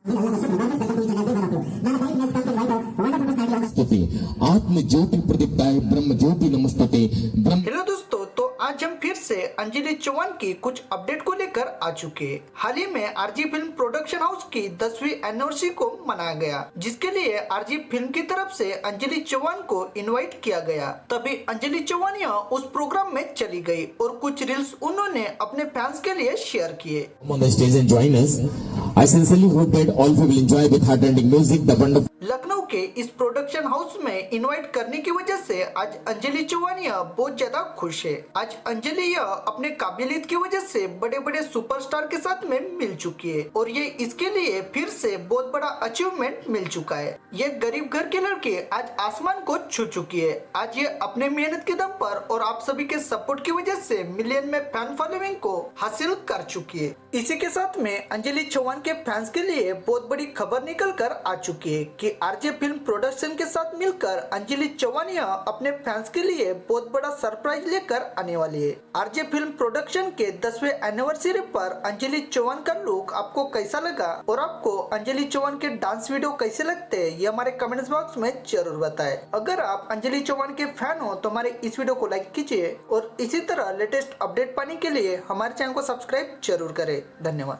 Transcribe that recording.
आत्म ज्योति प्रदीप्ताय ब्रह्म ज्योति नमस्तते ब्रह्म। हेलो दोस्तों, तो आज हम फिर से अंजलि चौहान की कुछ अपडेट को लेकर आ चुके हैं। हाल ही में आरजी फिल्म प्रोडक्शन हाउस की 10वीं एनिवर्सरी को मनाया गया, जिसके लिए आरजी फिल्म की तरफ से अंजलि चौहान को इनवाइट किया गया। तभी अंजलि चौहान यहाँ उस प्रोग्राम में चली गई और कुछ रील्स उन्होंने अपने फैंस के लिए शेयर किए। लखनऊ के इस प्रोडक्शन हाउस में इनवाइट करने की वजह से आज अंजलि चौहान बहुत ज्यादा खुश है। आज अंजलि अपने काबिलियत की वजह से बड़े बड़े सुपरस्टार के साथ में मिल चुकी है और ये इसके लिए फिर से बहुत बड़ा अचीवमेंट मिल चुका है। ये गरीब घर की लड़की आज आसमान को छू चुकी है। आज ये अपने मेहनत के दम पर और आप सभी के सपोर्ट की वजह से मिलियन में फैन फॉलोइंग को हासिल कर चुकी है। इसी के साथ में अंजलि चौहान के फैंस के लिए बहुत बड़ी खबर निकल कर आ चुकी है कि आरजे फिल्म प्रोडक्शन के साथ मिलकर अंजलि चौहान अपने फैंस के लिए बहुत बड़ा सरप्राइज लेकर आने वाली है। आरजे फिल्म प्रोडक्शन के 10वें एनिवर्सरी पर अंजलि चौहान का लुक आपको कैसा लगा और आपको अंजलि चौहान के डांस वीडियो कैसे लगते हैं, ये हमारे कमेंट्स बॉक्स में जरूर बताएं। अगर आप अंजलि चौहान के फैन हो तो हमारे इस वीडियो को लाइक कीजिए और इसी तरह लेटेस्ट अपडेट पाने के लिए हमारे चैनल को सब्सक्राइब जरूर करें। धन्यवाद।